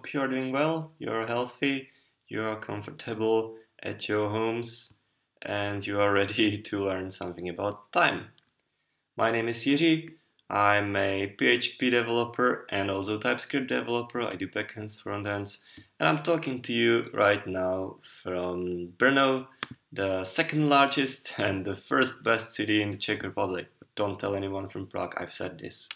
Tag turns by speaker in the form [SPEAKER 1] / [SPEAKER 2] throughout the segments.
[SPEAKER 1] hope you're doing well, you're healthy, you're comfortable at your homes, and you are ready to learn something about time. My name is Jiří. I'm a PHP developer and also TypeScript developer. I do backends, frontends, and I'm talking to you right now from Brno, the second largest and the first best city in the Czech Republic. Don't tell anyone from Prague I've said this.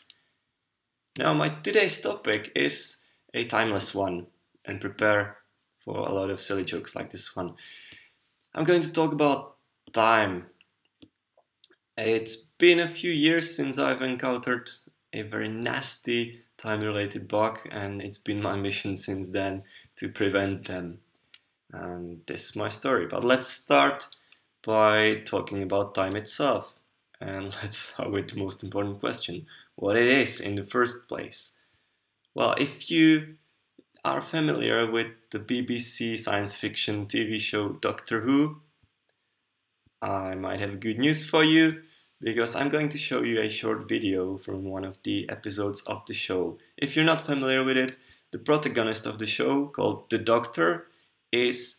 [SPEAKER 1] Now, my today's topic is a timeless one, and prepare for a lot of silly jokes like this one. I'm going to talk about time. It's been a few years since I've encountered a very nasty time-related bug, and it's been my mission since then to prevent them. And this is my story. But let's start by talking about time itself. And let's start with the most important question: what it is in the first place. Well, if you are familiar with the BBC science fiction TV show Doctor Who, I might have good news for you, because I'm going to show you a short video from one of the episodes of the show. If you're not familiar with it, the protagonist of the show, called the Doctor, is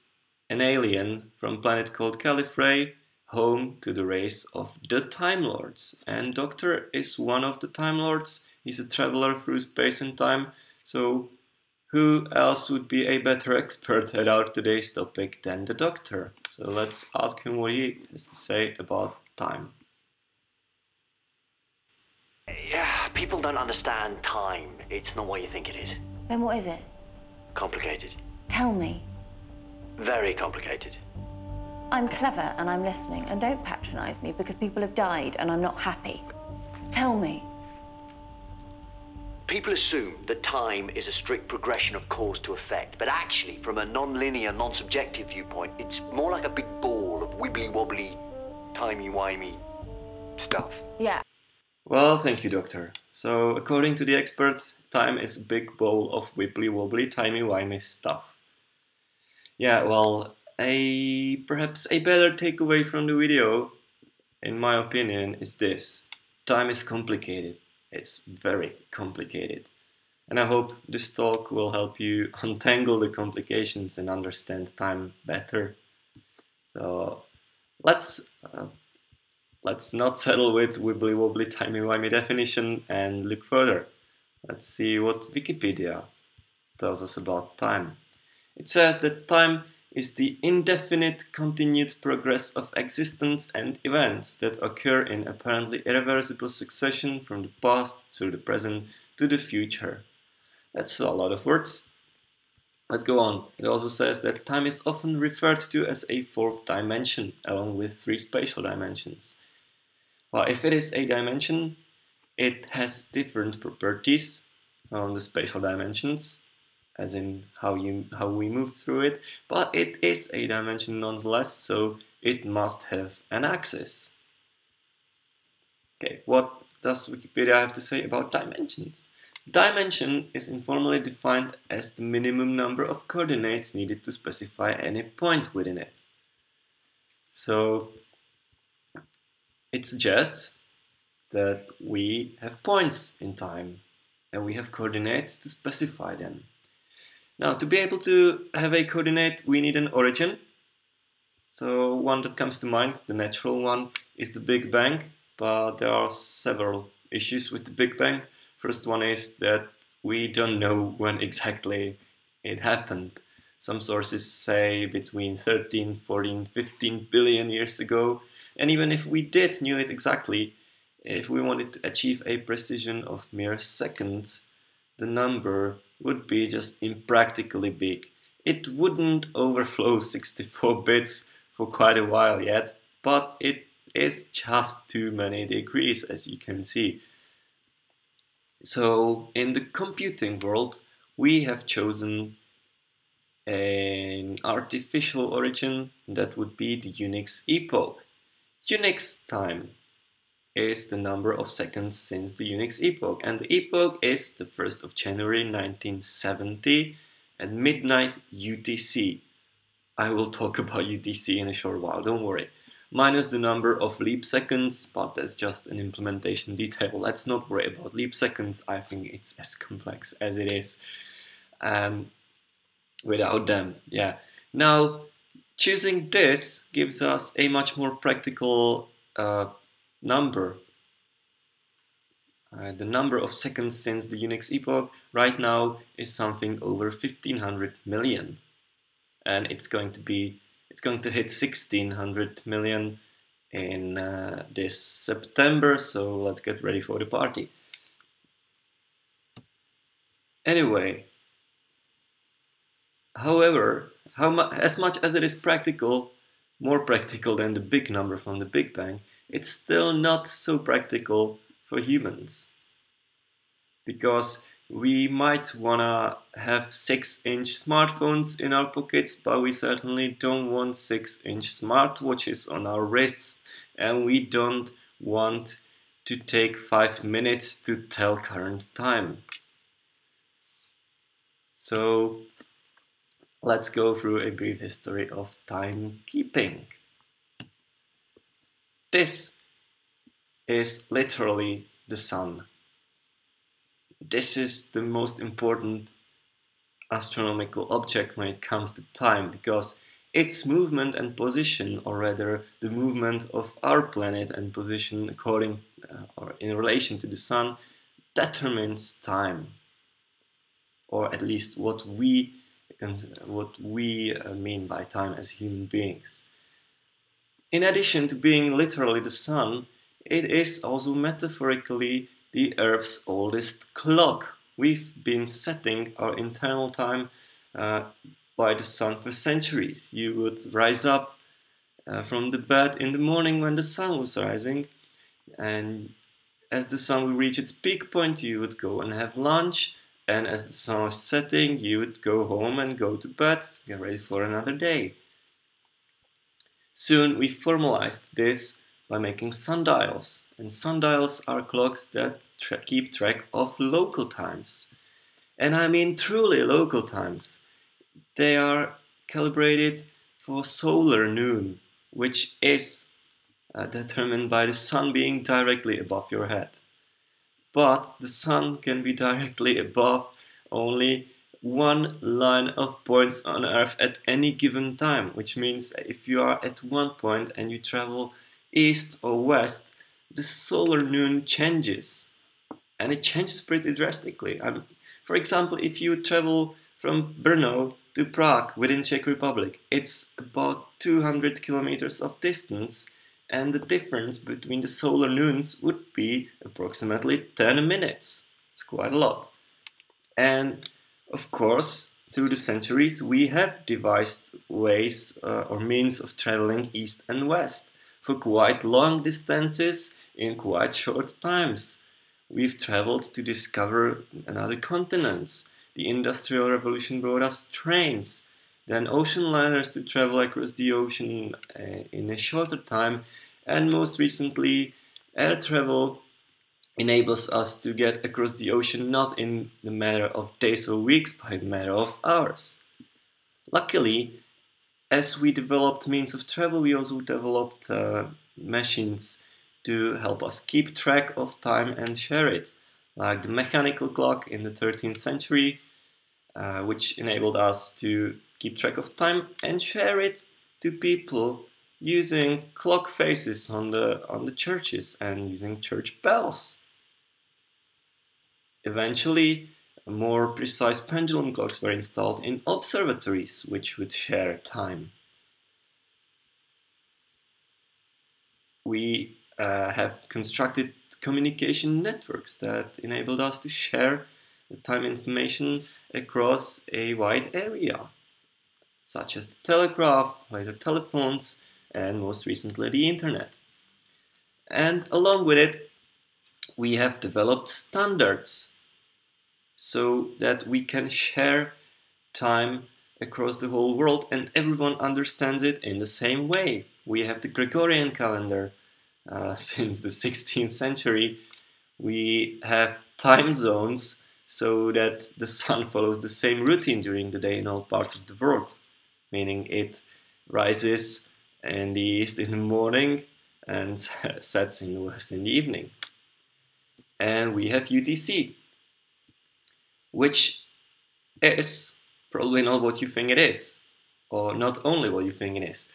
[SPEAKER 1] an alien from a planet called Gallifrey, home to the race of the Time Lords. And Doctor is one of the Time Lords. He's a traveler through space and time. So who else would be a better expert at our today's topic than the Doctor? So let's ask him what he has to say about time.
[SPEAKER 2] Yeah, people don't understand time. It's not what you think it is.
[SPEAKER 3] Then what is it?
[SPEAKER 2] Complicated.
[SPEAKER 3] Tell me.
[SPEAKER 2] Very complicated.
[SPEAKER 3] I'm clever and I'm listening, and don't patronize me because people have died and I'm not happy. Tell me.
[SPEAKER 2] People assume that time is a strict progression of cause to effect, but actually, from a non-linear, non-subjective viewpoint, it's more like a big ball of wibbly-wobbly, timey-wimey stuff.
[SPEAKER 3] Yeah.
[SPEAKER 1] Well, thank you, Doctor. So, according to the expert, time is a big bowl of wibbly-wobbly, timey-wimey stuff. Yeah, well, perhaps a better takeaway from the video, in my opinion, is this: time is complicated. It's very complicated. And I hope this talk will help you untangle the complications and understand time better. So let's not settle with wibbly-wobbly, timey-wimey definition and look further. Let's see what Wikipedia tells us about time. It says that time is the indefinite continued progress of existence and events that occur in apparently irreversible succession from the past through the present to the future. That's a lot of words. Let's go on. It also says that time is often referred to as a fourth dimension, along with three spatial dimensions. Well, if it is a dimension, it has different properties on the spatial dimensions, as in how we move through it, but it is a dimension nonetheless, so it must have an axis. Okay, what does Wikipedia have to say about dimensions? Dimension is informally defined as the minimum number of coordinates needed to specify any point within it. So it suggests that we have points in time, and we have coordinates to specify them. Now, to be able to have a coordinate, we need an origin. So one that comes to mind, the natural one, is the Big Bang, but there are several issues with the Big Bang. First one is that we don't know when exactly it happened. Some sources say between 13, 14, 15 billion years ago. And even if we did knew it exactly, if we wanted to achieve a precision of mere seconds, the number would be just impractically big. It wouldn't overflow 64 bits for quite a while yet, but it is just too many degrees, as you can see. So in the computing world, we have chosen an artificial origin that would be the Unix epoch. Unix time is the number of seconds since the Unix epoch, and the epoch is the 1st of January 1970 at midnight UTC. I will talk about UTC in a short while, don't worry. Minus the number of leap seconds, but that's just an implementation detail. Let's not worry about leap seconds, I think it's as complex as it is. without them. Yeah. Now, choosing this gives us a much more practical number. The number of seconds since the Unix epoch right now is something over 1500 million, and it's going to hit 1600 million in this September. So let's get ready for the party. Anyway, however, as much as it is practical, more practical than the big number from the Big Bang, it's still not so practical for humans. Because we might wanna have 6-inch smartphones in our pockets, but we certainly don't want 6-inch smartwatches on our wrists, and we don't want to take 5 minutes to tell current time. So let's go through a brief history of timekeeping. This is literally the sun. This is the most important astronomical object when it comes to time, because its movement and position, or rather the movement of our planet and position according or in relation to the sun, determines time, or at least what we mean by time as human beings. In addition to being literally the sun, it is also metaphorically the Earth's oldest clock. We've been setting our internal time by the sun for centuries. You would rise up from the bed in the morning when the sun was rising, and as the sun would reach its peak point, you would go and have lunch, and as the sun was setting, you would go home and go to bed, get ready for another day. Soon we formalized this by making sundials, and sundials are clocks that keep track of local times. And I mean truly local times. They are calibrated for solar noon, which is determined by the sun being directly above your head. But the sun can be directly above only one line of points on Earth at any given time, which means that if you are at one point and you travel east or west, the solar noon changes, and it changes pretty drastically. For example, if you travel from Brno to Prague within Czech Republic, it's about 200 kilometers of distance, and the difference between the solar noons would be approximately 10 minutes. It's quite a lot. And of course, through the centuries, we have devised ways or means of traveling east and west for quite long distances in quite short times. We've traveled to discover another continents. The Industrial Revolution brought us trains, then ocean liners to travel across the ocean in a shorter time, and most recently, air travel enables us to get across the ocean not in the matter of days or weeks, but in a matter of hours. Luckily, as we developed means of travel, we also developed machines to help us keep track of time and share it, like the mechanical clock in the 13th century, which enabled us to keep track of time and share it to people using clock faces on the churches and using church bells. Eventually, more precise pendulum clocks were installed in observatories, which would share time. We have constructed communication networks that enabled us to share the time information across a wide area, such as the telegraph, later telephones, and most recently the internet. And along with it, we have developed standards so that we can share time across the whole world and everyone understands it in the same way. We have the Gregorian calendar since the 16th century. We have time zones so that the sun follows the same routine during the day in all parts of the world, meaning it rises in the east in the morning and sets in the west in the evening. And we have UTC, which is Probably not what you think it is, or not only what you think it is.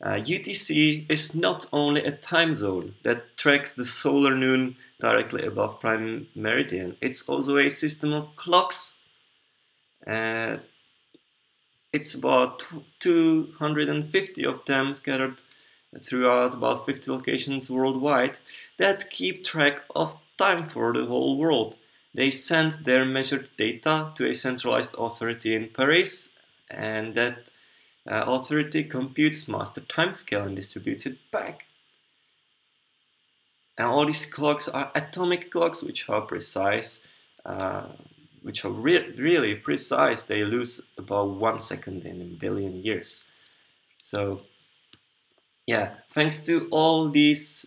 [SPEAKER 1] UTC is not only a time zone that tracks the solar noon directly above prime meridian, it's also a system of clocks. It's about 250 of them scattered throughout about 50 locations worldwide that keep track of time for the whole world. They send their measured data to a centralized authority in Paris, and that authority computes master timescale and distributes it back. And all these clocks are atomic clocks, which are precise, which are really precise. They lose about 1 second in a billion years. So, yeah, thanks to all these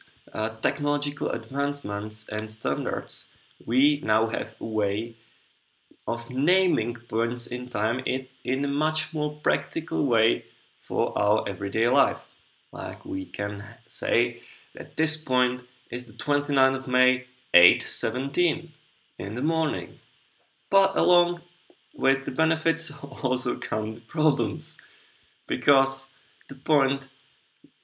[SPEAKER 1] technological advancements and standards, we now have a way of naming points in time in a much more practical way for our everyday life. Like we can say that this point is the 29th of May, 8:17 in the morning. But along with the benefits also come the problems, because the point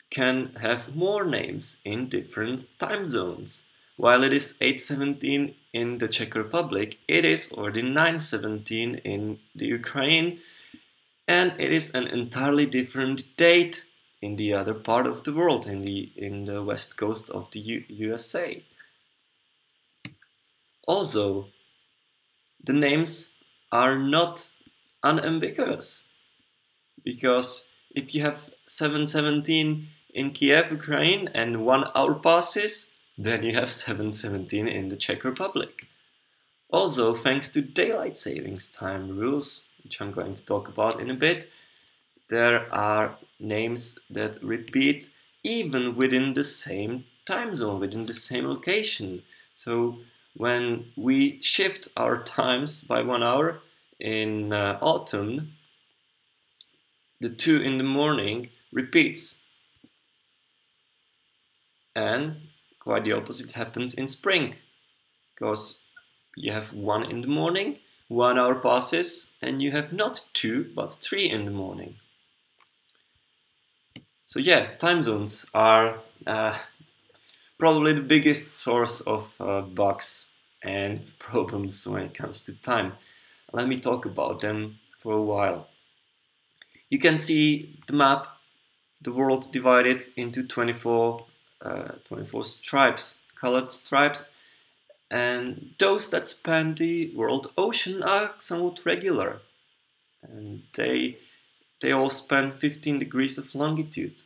[SPEAKER 1] can have more names in different time zones. While it is 8:17 in the Czech Republic, it is already 9:17 in the Ukraine, and it is an entirely different date in the other part of the world, in the west coast of the USA. Also, the names are not unambiguous, because if you have 7:17 in Kiev, Ukraine, and 1 hour passes, then you have 7:17 in the Czech Republic. Also, thanks to daylight savings time rules, which I'm going to talk about in a bit, there are names that repeat even within the same time zone, within the same location. So when we shift our times by 1 hour in autumn, the 2 in the morning repeats. And quite the opposite happens in spring, because you have 1 in the morning, 1 hour passes, and you have not 2 but 3 in the morning. So yeah, time zones are probably the biggest source of bugs and problems when it comes to time. Let me talk about them for a while. You can see the map, the world divided into 24 stripes, colored stripes, and those that span the world ocean are somewhat regular, and they all span 15 degrees of longitude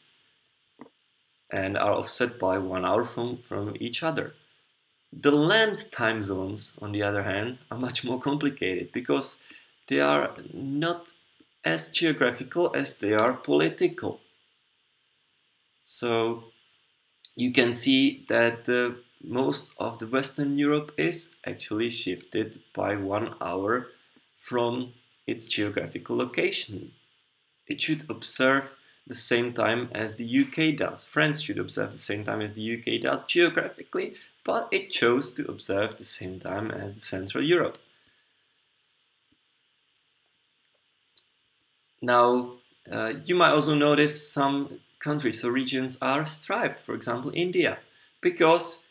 [SPEAKER 1] and are offset by 1 hour from each other. The land time zones, on the other hand, are much more complicated, because they are not as geographical as they are political. So you can see that most of the Western Europe is actually shifted by 1 hour from its geographical location. It should observe the same time as the UK does. France should observe the same time as the UK does geographically, but it chose to observe the same time as Central Europe. Now, you might also notice some countries or regions are striped, for example India, because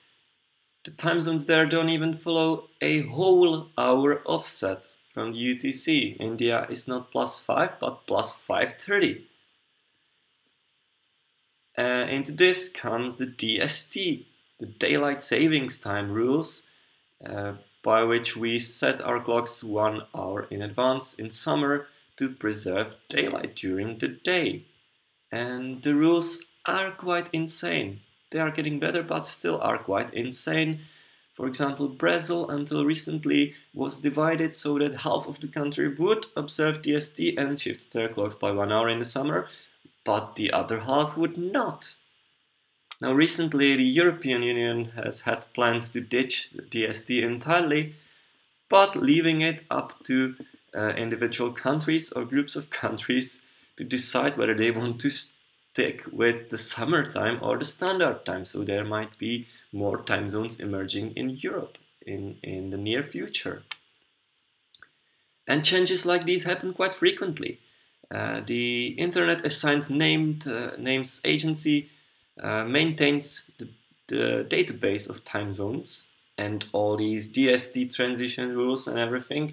[SPEAKER 1] the time zones there don't even follow a whole hour offset from the UTC. India is not +5 but +5:30. Into this comes the DST, the Daylight Savings Time rules, by which we set our clocks 1 hour in advance in summer to preserve daylight during the day. And the rules are quite insane. They are getting better, but still are quite insane. For example, Brazil until recently was divided so that half of the country would observe DST and shift their clocks by 1 hour in the summer, but the other half would not. Now recently the European Union has had plans to ditch DST entirely, but leaving it up to individual countries or groups of countries to decide whether they want to stick with the summertime or the standard time. So there might be more time zones emerging in Europe in the near future. And changes like these happen quite frequently. The Internet Assigned Names Agency maintains the database of time zones and all these DST transition rules and everything.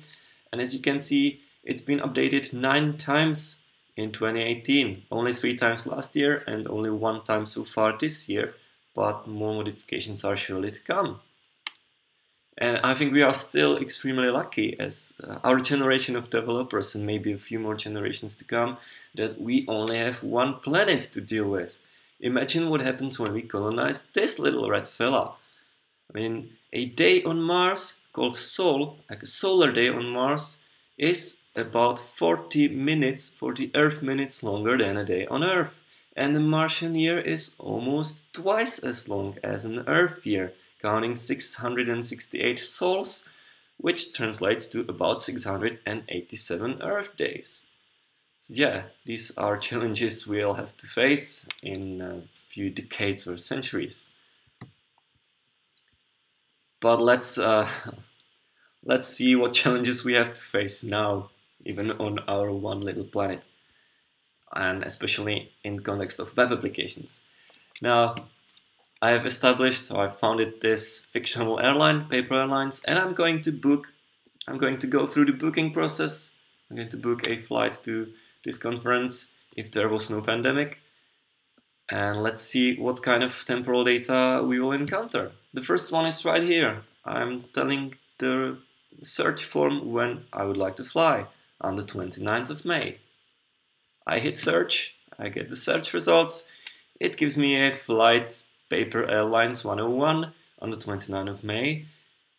[SPEAKER 1] And as you can see, it's been updated 9 times in 2018, only 3 times last year and only 1 time so far this year, but more modifications are surely to come. And I think we are still extremely lucky as our generation of developers, and maybe a few more generations to come, that we only have 1 planet to deal with. Imagine what happens when we colonize this little red fella. I mean, a day on Mars called Sol, like a solar day on Mars, is about 40 Earth minutes longer than a day on Earth. And the Martian year is almost twice as long as an Earth year, counting 668 sols, which translates to about 687 Earth days. So yeah, these are challenges we'll have to face in a few decades or centuries. But let's see what challenges we have to face now, even on our one little planet, and especially in context of web applications. Now, I have established, or I founded this fictional airline, Paper Airlines, and I'm going to go through the booking process. I'm going to book a flight to this conference if there was no pandemic. And let's see what kind of temporal data we will encounter. The first one is right here. I'm telling the search form when I would like to fly, on the 29th of May. I hit search, I get the search results. It gives me a flight Paper Airlines 101 on the 29th of May,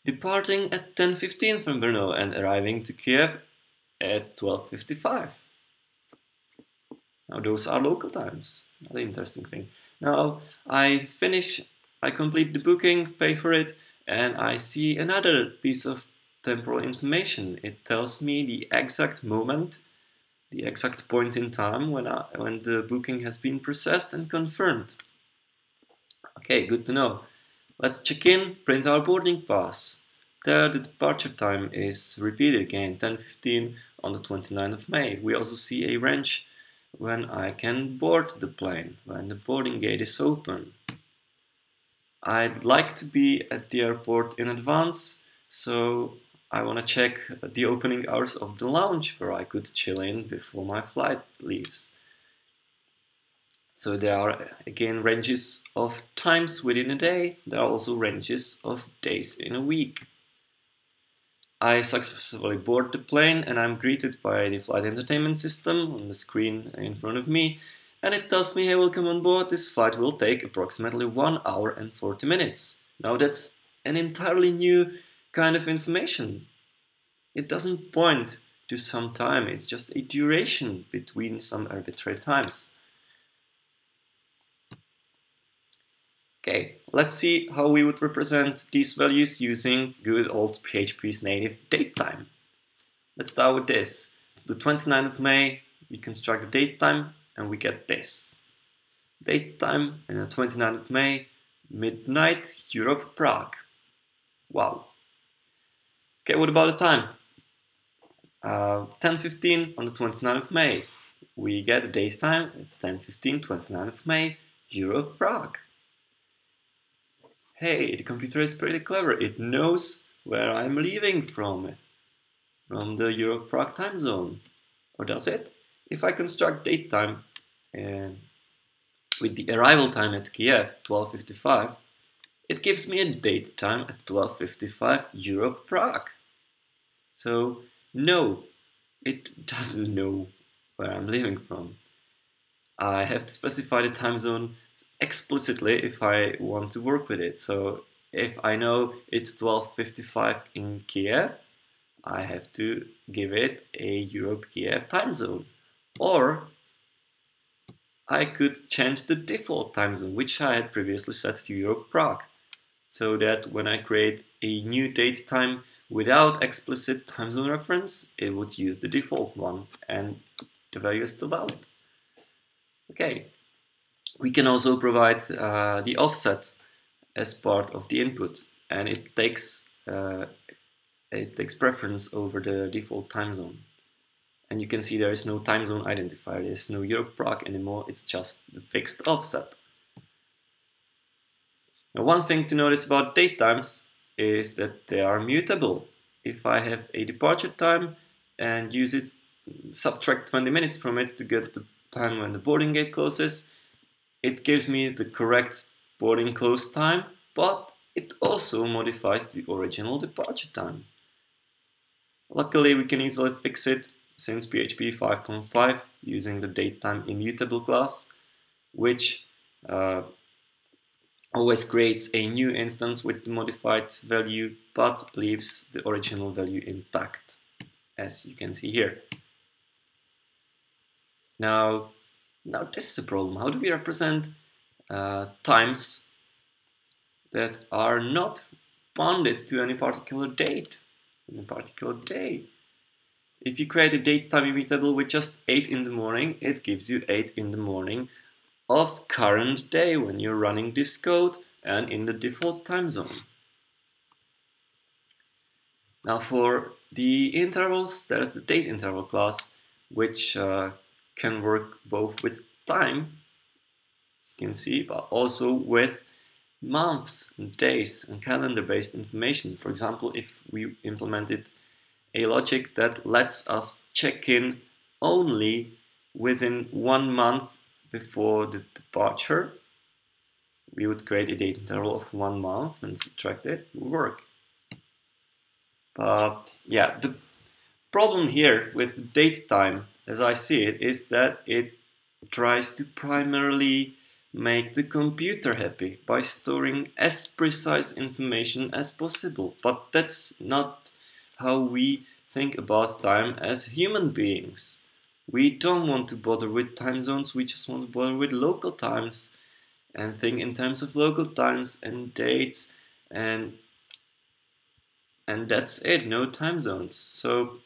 [SPEAKER 1] departing at 10:15 from Brno and arriving to Kiev at 12:55. Now those are local times, another interesting thing. Now I complete the booking, pay for it, and I see another piece of temporal information. It tells me the exact moment, the exact point in time when the booking has been processed and confirmed. Okay, good to know. Let's check in, print our boarding pass. There the departure time is repeated again, 10:15 on the 29th of May. We also see a range when I can board the plane, when the boarding gate is open. I'd like to be at the airport in advance, so I want to check the opening hours of the lounge where I could chill in before my flight leaves. So there are again ranges of times within a day. There are also ranges of days in a week. I successfully board the plane and I'm greeted by the flight entertainment system on the screen in front of me, and it tells me, hey, welcome on board, this flight will take approximately 1 hour and 40 minutes. Now that's an entirely new kind of information. It doesn't point to some time, it's just a duration between some arbitrary times. Okay, let's see how we would represent these values using good old PHP's native DateTime. Let's start with this. The 29th of May, we construct the DateTime and we get this. DateTime on the 29th of May, midnight, Europe, Prague. Wow. Okay, what about the time? 10:15 on the 29th of May. We get the DateTime, it's 10:15, 29th of May, Europe, Prague. Hey, the computer is pretty clever. It knows where I'm leaving from the Europe-Prague time zone. Or does it? If I construct DateTime with the arrival time at Kiev, 12:55, it gives me a DateTime at 12:55 Europe-Prague. So, no, it doesn't know where I'm leaving from. I have to specify the time zone explicitly if I want to work with it. So if I know it's 12:55 in Kiev, I have to give it a Europe-Kiev time zone. Or I could change the default time zone, which I had previously set to Europe-Prague, so that when I create a new date time without explicit time zone reference, it would use the default one and the value is still valid. Okay. We can also provide the offset as part of the input, and it takes it takes preference over the default time zone. And you can see there is no time zone identifier, there is no Europe Prague anymore, it's just the fixed offset. Now, one thing to notice about date times is that they are mutable. If I have a departure time and use it, subtract 20 minutes from it to get the time when the boarding gate closes, it gives me the correct boarding close time, but it also modifies the original departure time. Luckily, we can easily fix it since PHP 5.5 using the DateTime immutable class, which always creates a new instance with the modified value but leaves the original value intact, as you can see here. Now this is a problem. How do we represent times that are not bounded to any particular date, in a particular day? If you create a DateTime immutable with just 8 in the morning, it gives you 8 in the morning of current day when you're running this code and in the default time zone. Now for the intervals, there's the date interval class, which can work both with time, as you can see, but also with months and days and calendar-based information. For example, if we implemented a logic that lets us check in only within 1 month before the departure, we would create a date interval of 1 month and subtract it, it would work. But yeah, the problem here with date time, as I see it, is that it tries to primarily make the computer happy by storing as precise information as possible. But that's not how we think about time as human beings. We don't want to bother with time zones, we just want to bother with local times and think in terms of local times and dates, and that's it, no time zones. So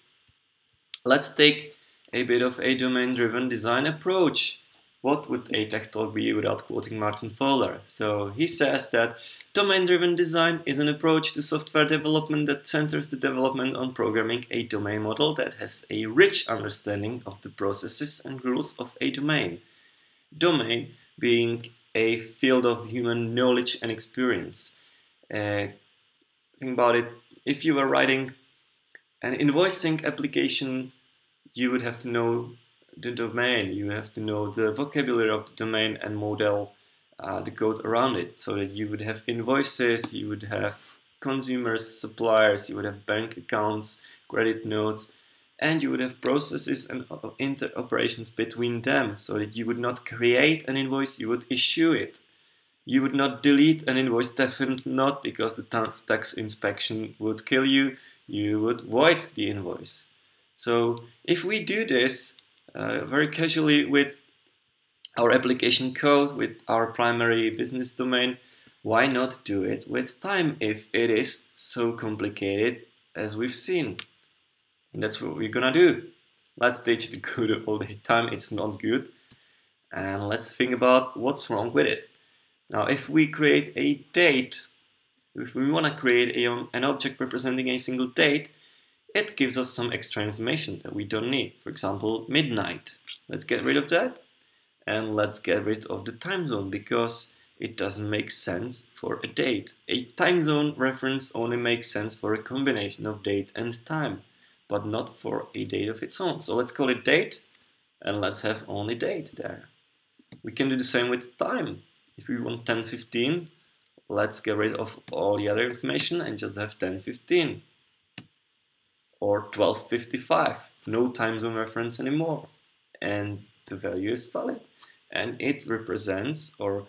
[SPEAKER 1] let's take a bit of a domain-driven design approach. What would a tech talk be without quoting Martin Fowler? So he says that domain-driven design is an approach to software development that centers the development on programming a domain model that has a rich understanding of the processes and rules of a domain. Domain being a field of human knowledge and experience. Think about it, if you were writing an invoicing application, you would have to know the domain, you have to know the vocabulary of the domain and model the code around it, so that you would have invoices, you would have consumers, suppliers, you would have bank accounts, credit notes, and you would have processes and interoperations between them, so that you would not create an invoice, you would issue it. You would not delete an invoice, definitely not, because the tax inspection would kill you. You would void the invoice. So if we do this very casually with our application code, with our primary business domain, why not do it with time if it is so complicated as we've seen? And that's what we're gonna do. Let's ditch the good old time, it's not good. And let's think about what's wrong with it. Now, if we create a date, if we want to create an object representing a single date, it gives us some extra information that we don't need. For example, midnight. Let's get rid of that. And let's get rid of the time zone, because it doesn't make sense for a date. A time zone reference only makes sense for a combination of date and time, but not for a date of its own. So let's call it date, and let's have only date there. We can do the same with time. If we want 10:15, let's get rid of all the other information and just have 10:15. Or 12:55, no time zone reference anymore. And the value is valid. And it represents, or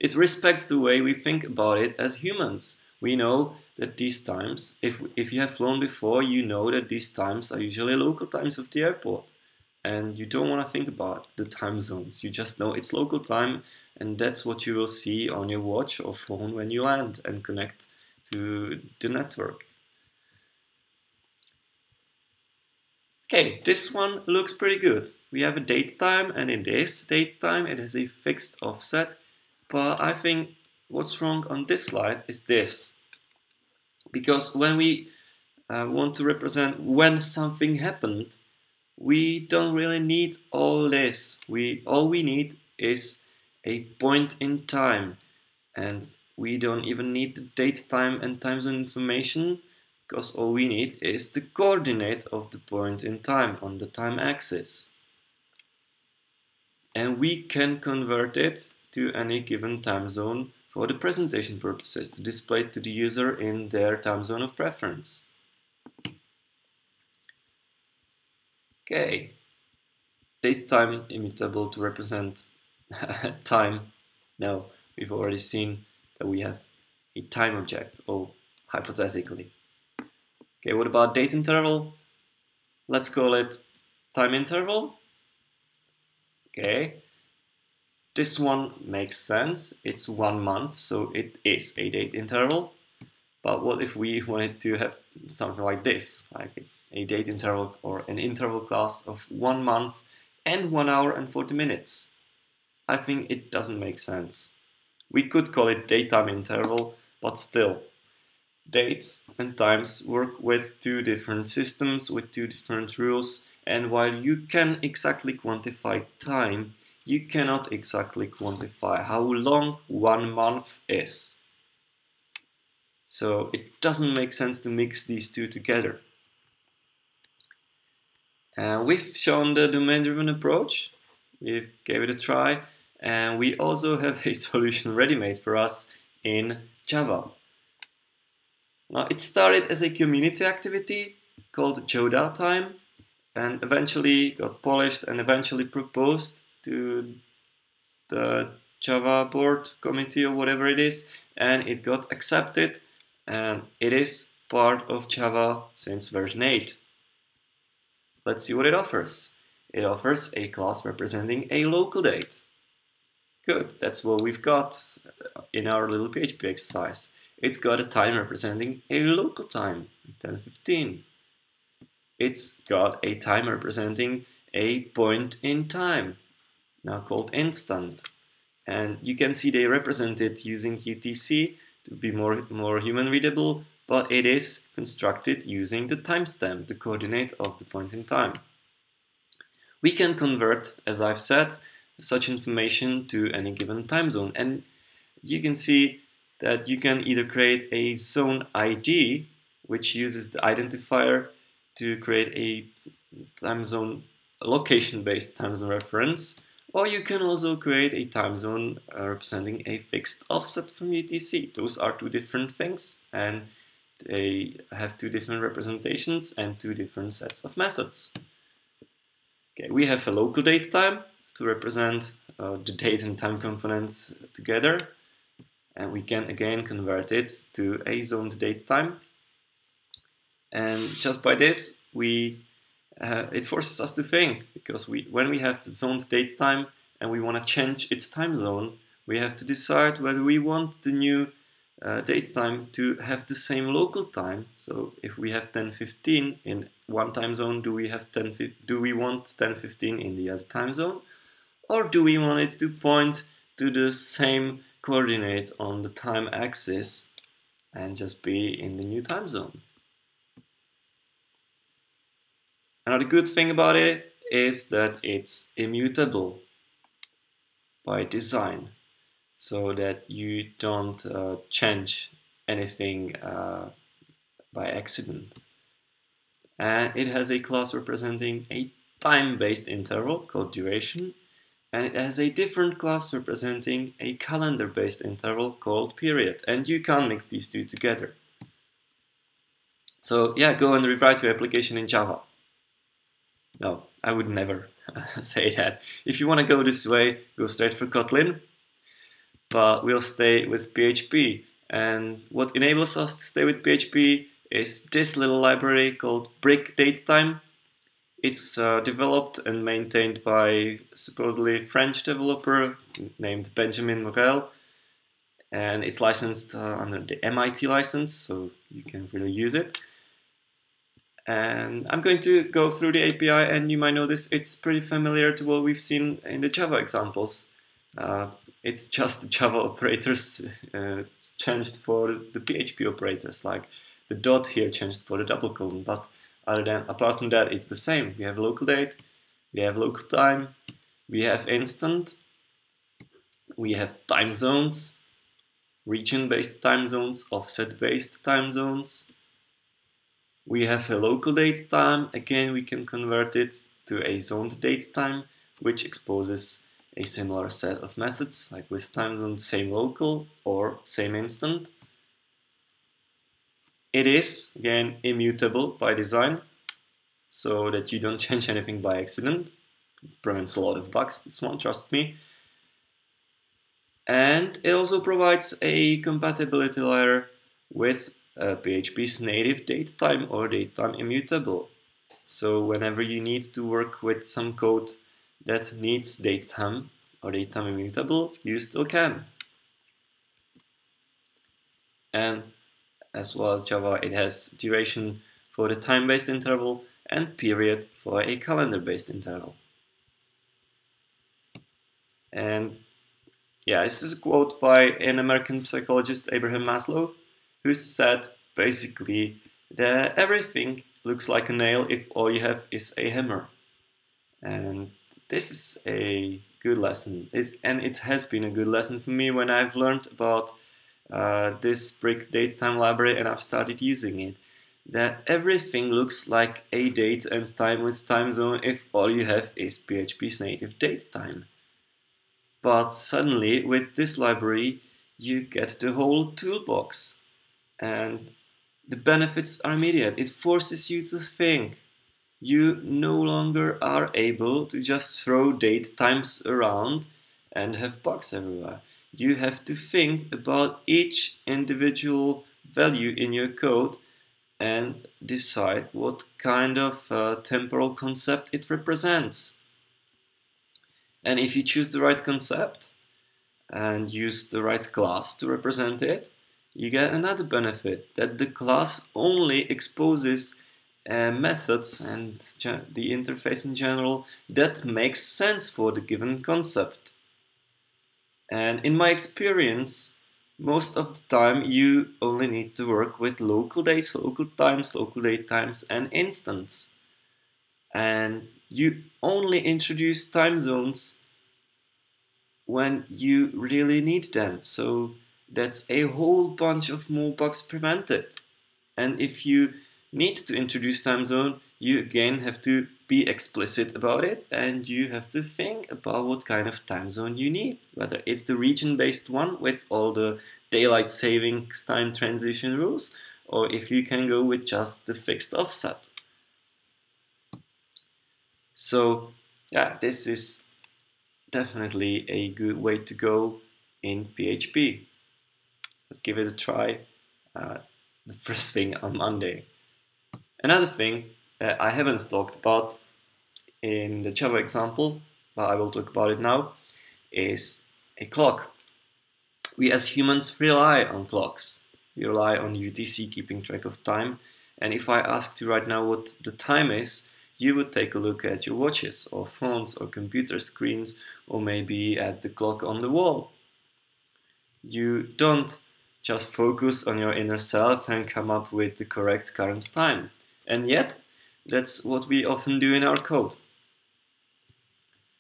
[SPEAKER 1] it respects the way we think about it as humans. We know that these times, if you have flown before, you know that these times are usually local times of the airport. And you don't want to think about the time zones. You just know it's local time, and that's what you will see on your watch or phone when you land and connect to the network. Okay, this one looks pretty good. We have a date time, and in this date time it has a fixed offset, but I think what's wrong on this slide is this. Because when we want to represent when something happened, we don't really need all this. All we need is a point in time, and we don't even need the date, time, and time zone information, because all we need is the coordinate of the point in time on the time axis. And we can convert it to any given time zone for the presentation purposes, to display it to the user in their time zone of preference. Okay, DateTime immutable to represent time. No, we've already seen that we have a time object, or hypothetically. Okay, what about date interval? Let's call it time interval. Okay, this one makes sense. It's 1 month, so it is a date interval. But what if we wanted to have something like this, like a date interval or an interval class of 1 month and 1 hour and 40 minutes? I think it doesn't make sense. We could call it datetime interval, but still, dates and times work with two different systems, with two different rules, and while you can exactly quantify time, you cannot exactly quantify how long 1 month is. So it doesn't make sense to mix these two together. We've shown the domain-driven approach. We gave it a try, and we also have a solution ready-made for us in Java. Now, it started as a community activity called DateTime, and eventually got polished and eventually proposed to the Java board committee or whatever it is, and it got accepted, and it is part of Java since version 8. Let's see what it offers. It offers a class representing a local date. Good, that's what we've got in our little PHP exercise. It's got a time representing a local time, 10:15. It's got a time representing a point in time, now called instant. And you can see they represent it using UTC to be more human readable, but it is constructed using the timestamp, the coordinate of the point in time. We can convert, as I've said, such information to any given time zone, and you can see that you can either create a zone ID, which uses the identifier to create a time zone, location-based time zone reference, or you can also create a time zone representing a fixed offset from UTC. Those are two different things, and they have two different representations and two different sets of methods. Okay, we have a local date time to represent the date and time components together, and we can again convert it to a zoned date time. And just by this, it forces us to think, because when we have zoned date time and we want to change its time zone, we have to decide whether we want the new date time to have the same local time. So if we have 10:15 in one time zone, do we want 10:15 in the other time zone, or do we want it to point to the same coordinate on the time axis and just be in the new time zone? Another good thing about it is that it's immutable by design, so that you don't change anything by accident. And it has a class representing a time-based interval called duration, and it has a different class representing a calendar-based interval called period, and you can't mix these two together. So yeah, go and rewrite your application in Java. No, I would never say that. If you want to go this way, go straight for Kotlin, but we'll stay with PHP. And what enables us to stay with PHP is this little library called Brick DateTime. It's developed and maintained by supposedly French developer named Benjamin Morel, and it's licensed under the MIT license, so you can really use it. And I'm going to go through the API, and you might notice it's pretty familiar to what we've seen in the Java examples. It's just the Java operators changed for the PHP operators, like the dot here changed for the double colon, but apart from that, it's the same. We have local date, we have local time, we have instant, we have time zones, region-based time zones, offset-based time zones. We have a local date time. Again, we can convert it to a zoned date time, which exposes a similar set of methods, like with time zone, same local or same instant. It is, again, immutable by design, so that you don't change anything by accident. It prevents a lot of bugs, this one, trust me. And it also provides a compatibility layer with PHP's native DateTime or DateTime immutable. So whenever you need to work with some code that needs DateTime or DateTime immutable, you still can. And as well as Java, it has duration for the time-based interval and period for a calendar-based interval. And yeah, this is a quote by an American psychologist, Abraham Maslow, who said basically that everything looks like a nail if all you have is a hammer. And this is a good lesson, and it has been a good lesson for me when I've learned about this brick DateTime library and I've started using it. That everything looks like a date and time with time zone if all you have is PHP's native DateTime. But suddenly, with this library, you get the whole toolbox. And the benefits are immediate. It forces you to think. You no longer are able to just throw date times around and have bugs everywhere. You have to think about each individual value in your code and decide what kind of temporal concept it represents. And if you choose the right concept and use the right class to represent it, you get another benefit, that the class only exposes methods and the interface in general that makes sense for the given concept. And in my experience, most of the time you only need to work with local dates, local times, local date times, and instants. And you only introduce time zones when you really need them. So that's a whole bunch of more bugs prevented. And if you need to introduce time zone, you again have to be explicit about it, and you have to think about what kind of time zone you need, whether it's the region-based one with all the daylight savings time transition rules, or if you can go with just the fixed offset. So yeah, this is definitely a good way to go in PHP. Let's give it a try the first thing on Monday. Another thing that I haven't talked about in the Java example, but I will talk about it now, is a clock. We as humans rely on clocks. We rely on UTC keeping track of time, and if I asked you right now what the time is, you would take a look at your watches or phones or computer screens, or maybe at the clock on the wall. You don't just focus on your inner self and come up with the correct current time. And yet, that's what we often do in our code.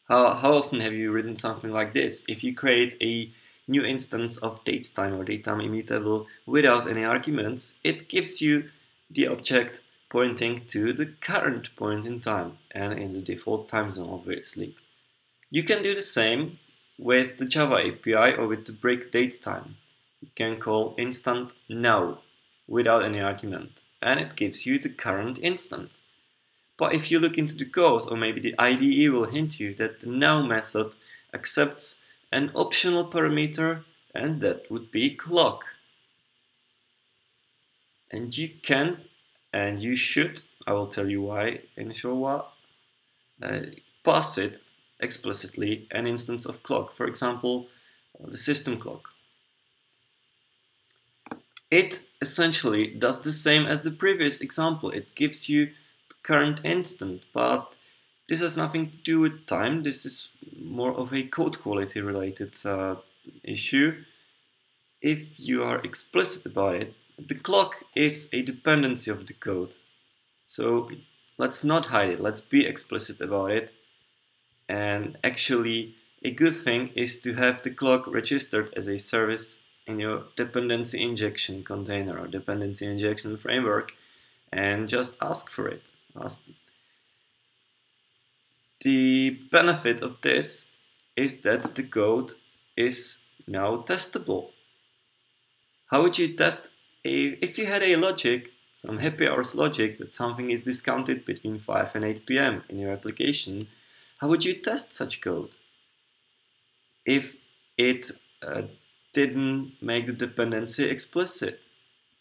[SPEAKER 1] How often have you written something like this? If you create a new instance of DateTime or DateTime immutable without any arguments, it gives you the object pointing to the current point in time and in the default time zone, obviously. You can do the same with the Java API or with the brick DateTime. You can call instant now without any argument, and it gives you the current instant. But if you look into the code, or maybe the IDE will hint you that the now method accepts an optional parameter, and that would be clock. And you can, and you should, I will tell you why in a short while, pass it explicitly an instance of clock. For example, the system clock. It essentially does the same as the previous example. It gives you the current instant, but This has nothing to do with time. This is more of a code quality related issue. If you are explicit about it, the clock is a dependency of the code. So let's not hide it. Let's be explicit about it. And actually, a good thing is to have the clock registered as a service in your dependency injection container or dependency injection framework, and just ask for it. The benefit of this is that the code is now testable. How would you test if you had a logic, some happy hours logic, that something is discounted between 5 and 8 p.m. in your application? How would you test such code? If it didn't make the dependency explicit,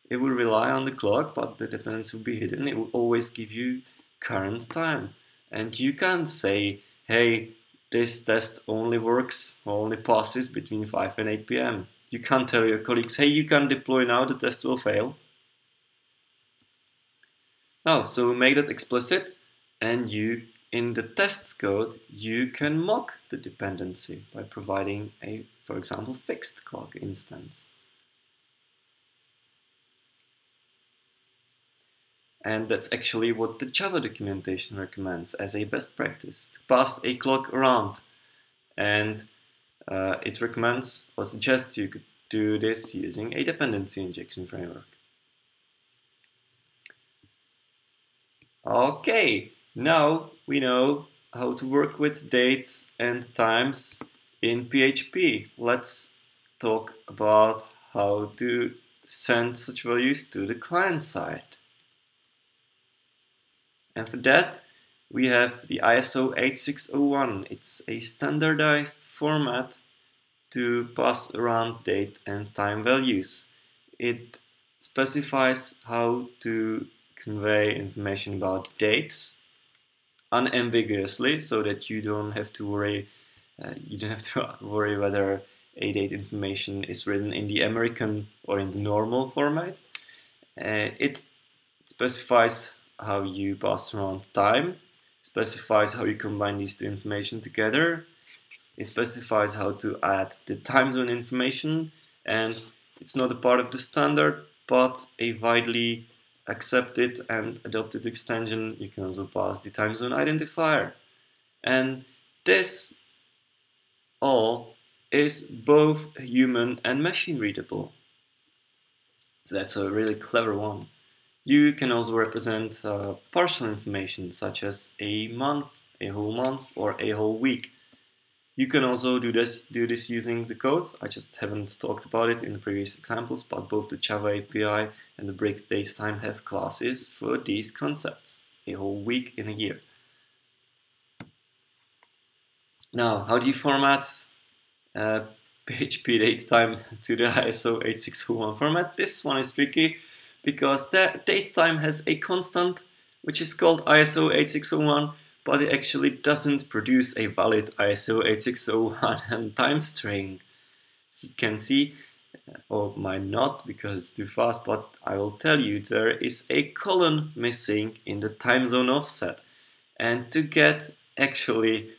[SPEAKER 1] it will rely on the clock, but the dependency will be hidden. It will always give you current time. And you can't say, hey, this test only works or only passes between 5 and 8 p.m. You can't tell your colleagues, hey, you can't deploy now, the test will fail. Oh, so we make that explicit, and you, in the tests code, you can mock the dependency by providing a, for example, fixed clock instance. And that's actually what the Java documentation recommends as a best practice, to pass a clock around. And it recommends or suggests you could do this using a dependency injection framework. Okay, now we know how to work with dates and times in PHP. Let's talk about how to send such values to the client side. And for that, we have the ISO 8601. It's a standardized format to pass around date and time values. It specifies how to convey information about dates unambiguously, so that you don't have to worry. Whether a date information is written in the American or in the normal format. It specifies how you pass around time, specifies how you combine these two information together. It specifies how to add the time zone information, and it's not a part of the standard, but a widely accepted and adopted extension. You can also pass the time zone identifier. And this all is both human and machine readable. So that's a really clever one. You can also represent partial information, such as a month, a whole month, or a whole week. You can also do this using the code. I just haven't talked about it in the previous examples, but both the Java API and the break DateTime have classes for these concepts, a whole week in a year. Now, how do you format PHP DateTime to the ISO 8601 format? This one is tricky, because the DateTime has a constant which is called ISO 8601, but it actually doesn't produce a valid ISO 8601 time string. So you can see, or might not because it's too fast, but I will tell you there is a colon missing in the time zone offset. And to get actually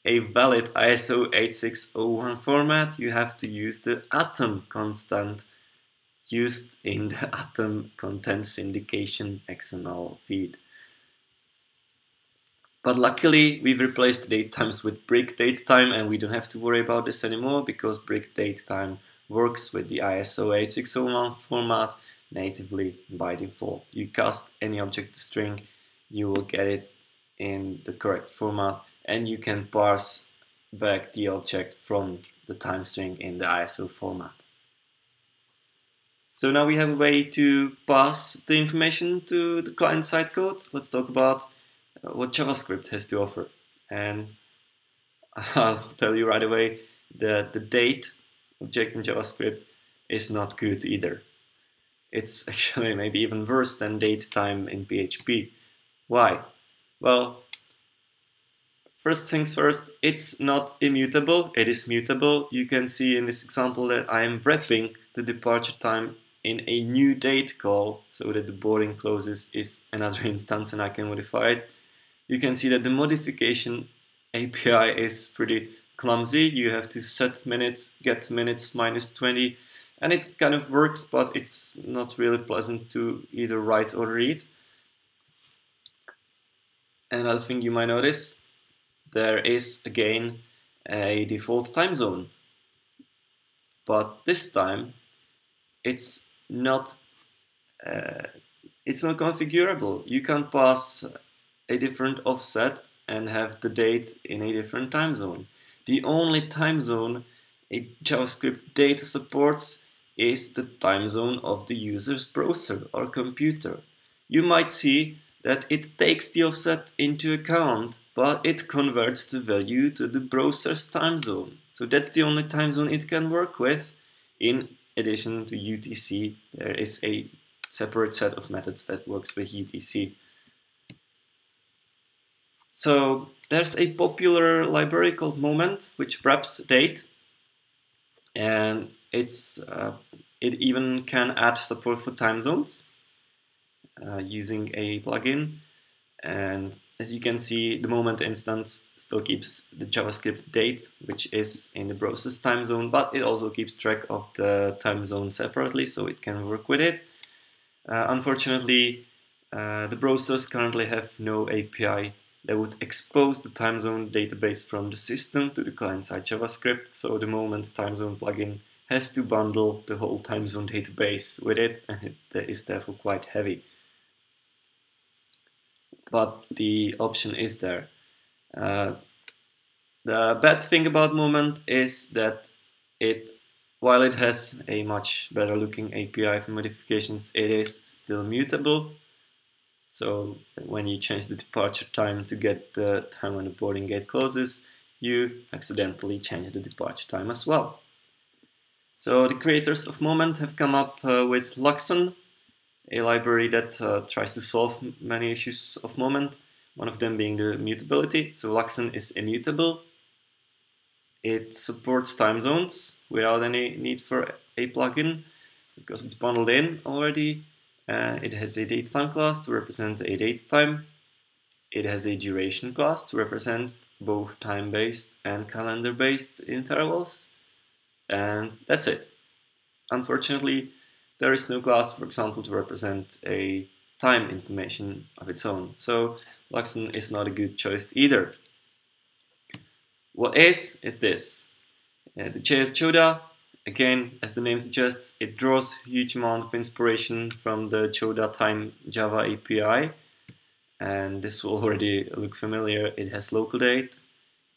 [SPEAKER 1] a valid ISO 8601 format, you have to use the atom constant used in the atom content syndication XML feed. But luckily, we've replaced DateTimes with break DateTime, and we don't have to worry about this anymore, because break DateTime works with the ISO 8601 format natively by default. You cast any object to string, you will get it in the correct format, and you can parse back the object from the time string in the ISO format. So now we have a way to pass the information to the client-side code. Let's talk about what JavaScript has to offer. And I'll tell you right away that the date object in JavaScript is not good either. It's actually maybe even worse than DateTime in PHP. Why? Well, first things first, it's not immutable, it is mutable. You can see in this example that I am wrapping the departure time in a new date call, so that the boarding closes is another instance and I can modify it. you can see that the modification API is pretty clumsy. You have to set minutes, get minutes -20, and it kind of works, but it's not really pleasant to either write or read. Another thing you might notice, there is again a default time zone, but this time it's not configurable. You can't pass a different offset and have the date in a different time zone. The only time zone a JavaScript data supports is the time zone of the user's browser or computer. You might see that it takes the offset into account, but it converts the value to the browser's time zone. So that's the only time zone it can work with. In addition to UTC, there is a separate set of methods that works with UTC. So there's a popular library called Moment, which wraps date, and it even can add support for time zones using a plugin. And as you can see, the Moment instance still keeps the JavaScript date, which is in the browser's time zone, but it also keeps track of the time zone separately, so it can work with it. Unfortunately, the browsers currently have no API that would expose the time zone database from the system to the client-side JavaScript, so the Moment time zone plugin has to bundle the whole time zone database with it, and it is therefore quite heavy. But the option is there. The bad thing about Moment is that while it has a much better looking API for modifications, it is still mutable. So when you change the departure time to get the time when the boarding gate closes, you accidentally change the departure time as well. So the creators of Moment have come up with Luxon, a library that tries to solve many issues of Moment, one of them being the mutability. So Luxon is immutable. It supports time zones without any need for a plugin because it's bundled in already. It has a DateTime class to represent a DateTime. It has a duration class to represent both time-based and calendar-based intervals. And that's it. Unfortunately, there is no class, for example, to represent a time information of its own. So Luxon is not a good choice either. What is this. The JS Choda, again, as the name suggests, it draws a huge amount of inspiration from the Choda Time Java API. And this will already look familiar. It has local date,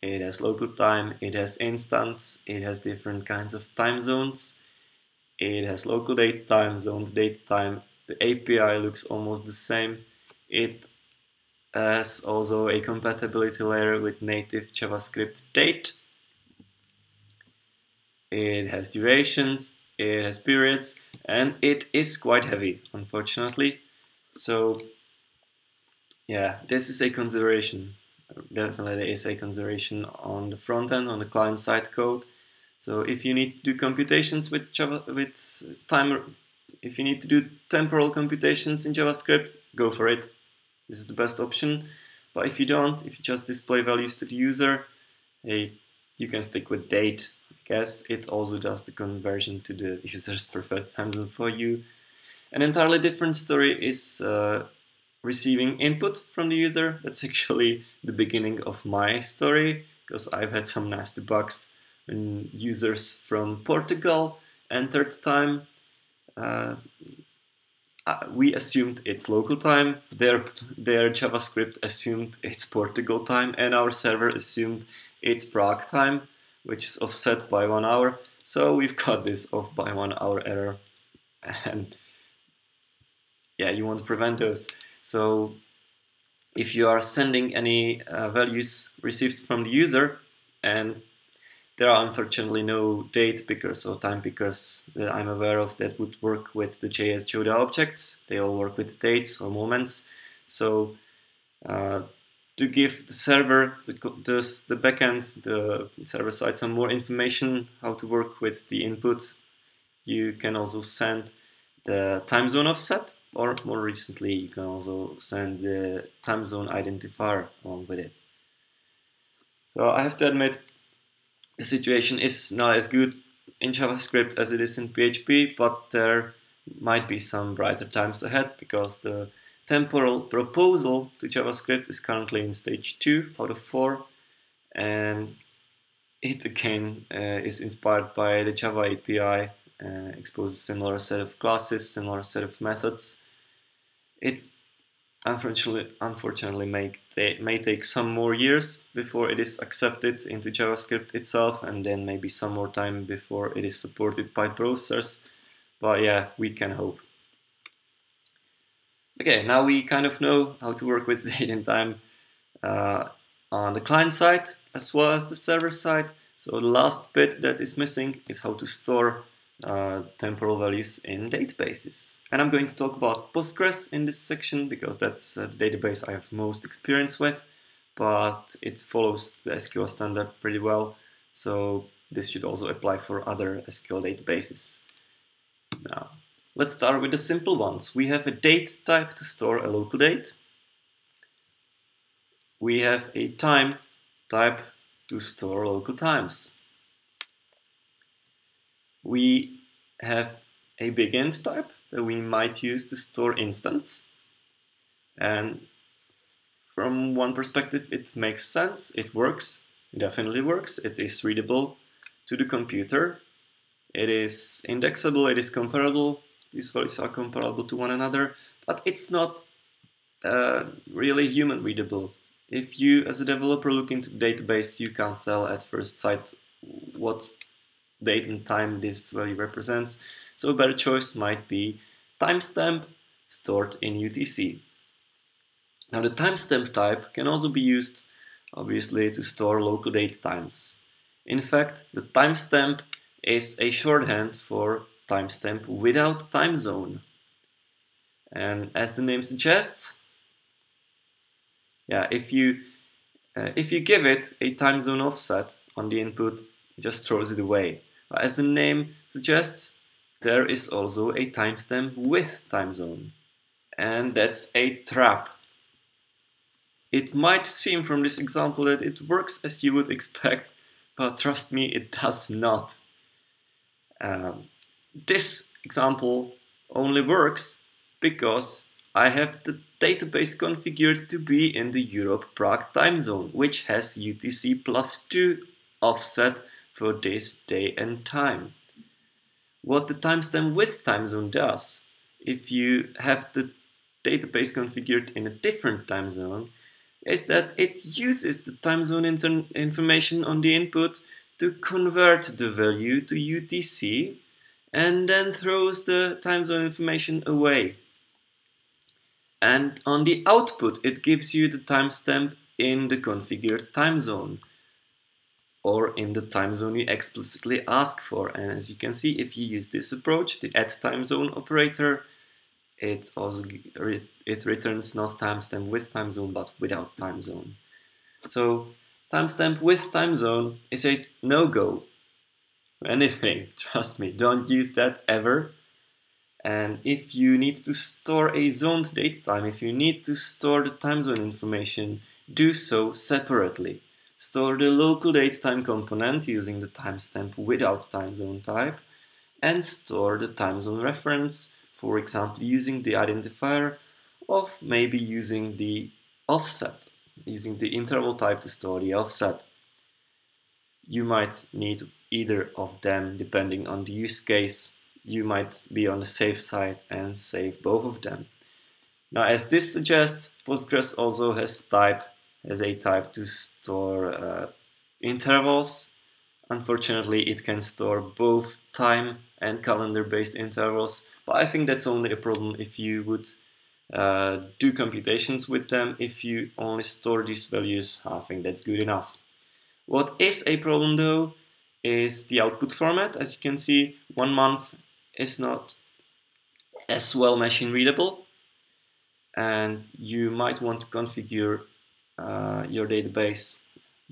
[SPEAKER 1] it has local time, it has instance, it has different kinds of time zones. It has local date time, zone date time. The API looks almost the same. It has also a compatibility layer with native JavaScript date. It has durations, it has periods, and it is quite heavy, unfortunately. So yeah, this is a consideration. Definitely there is a consideration on the front end, on the client-side code. So if you need to do computations with if you need to do temporal computations in JavaScript, go for it. This is the best option. But if you don't, if you just display values to the user, hey, you can stick with date. I guess it also does the conversion to the user's preferred time zone for you. An entirely different story is receiving input from the user. That's actually the beginning of my story, because I've had some nasty bugs when users from Portugal entered time. We assumed it's local time, their JavaScript assumed it's Portugal time, and our server assumed it's Prague time, which is offset by 1 hour. So we've got this off by 1 hour error, and yeah, you want to prevent those. So if you are sending any values received from the user, and there are unfortunately no date pickers or time pickers that I'm aware of that would work with the JS Choda objects. They all work with dates or moments. So to give the server, the backend, the server side some more information how to work with the input, you can also send the time zone offset. or more recently you can also send the time zone identifier along with it. So I have to admit, the situation is not as good in JavaScript as it is in PHP, but there might be some brighter times ahead, because the temporal proposal to JavaScript is currently in stage 2 out of 4, and it again is inspired by the Java API, exposes similar set of classes, similar set of methods. It unfortunately may take some more years before it is accepted into JavaScript itself, and then maybe some more time before it is supported by browsers. But yeah, we can hope. Okay, now we kind of know how to work with date and time on the client side as well as the server side. So the last bit that is missing is how to store temporal values in databases. And I'm going to talk about Postgres in this section, because that's the database I have most experience with, but it follows the SQL standard pretty well, so this should also apply for other SQL databases. Now, let's start with the simple ones. We have a date type to store a local date. We have a time type to store local times. We have a begin type that we might use to store instants. And from one perspective, it makes sense. It works. It definitely works. It is readable to the computer. It is indexable. It is comparable. These values are comparable to one another, but it's not really human readable. If you, as a developer, look into the database, you can't tell at first sight what date and time this value represents. So a better choice might be timestamp stored in UTC. Now the timestamp type can also be used, obviously, to store local date times. In fact, the timestamp is a shorthand for timestamp without time zone. And as the name suggests, yeah, if you give it a time zone offset on the input, it just throws it away. As the name suggests, there is also a timestamp with time zone, and that's a trap. It might seem from this example that it works as you would expect, but trust me, it does not. This example only works because I have the database configured to be in the Europe-Prague time zone, which has UTC +2 offset for this day and time. What the timestamp with time zone does, if you have the database configured in a different time zone, is that it uses the time zone information on the input to convert the value to UTC and then throws the time zone information away. And on the output, it gives you the timestamp in the configured time zone, or in the time zone you explicitly ask for. And as you can see, if you use this approach, the add time zone operator, it returns not timestamp with time zone, but without time zone. So timestamp with time zone is a no-go. Anything, trust me, don't use that ever. And if you need to store a zoned date time, if you need to store the time zone information, do so separately. Store the local date time component using the timestamp without time zone type, and store the time zone reference, for example using the identifier, or maybe using the offset, using the interval type to store the offset. You might need either of them depending on the use case. You might be on the safe side and save both of them. Now, as this suggests, Postgres also has a type to store intervals. Unfortunately, it can store both time and calendar-based intervals, but I think that's only a problem if you would do computations with them. If you only store these values, I think that's good enough. What is a problem though is the output format. As you can see, 1 month is not as well machine readable, and you might want to configure your database,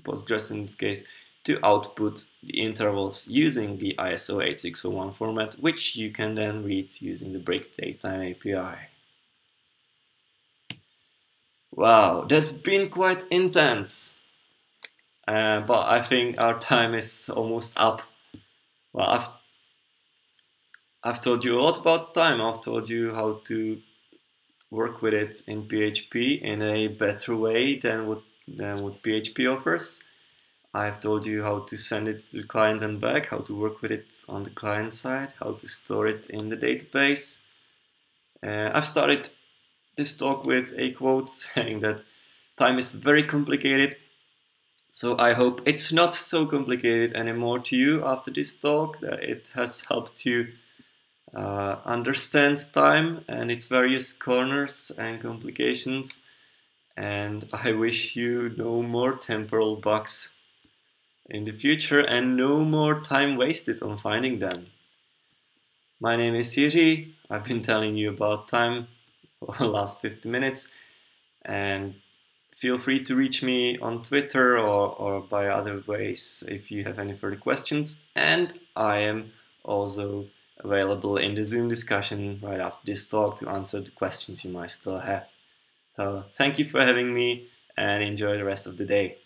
[SPEAKER 1] Postgres in this case, to output the intervals using the ISO 8601 format, which you can then read using the break DateTime API. Wow, that's been quite intense. But I think our time is almost up. Well, I've told you a lot about time. I've told you how to work with it in PHP in a better way than what PHP offers. I've told you how to send it to the client and back, how to work with it on the client side, how to store it in the database. I've started this talk with a quote saying that time is very complicated. So I hope it's not so complicated anymore to you after this talk, that it has helped you understand time and its various corners and complications. And I wish you no more temporal bugs in the future and no more time wasted on finding them. My name is Jiří. I've been telling you about time for the last 50 minutes, and feel free to reach me on Twitter or by other ways if you have any further questions. And I am also available in the Zoom discussion right after this talk to answer the questions you might still have. So thank you for having me and enjoy the rest of the day.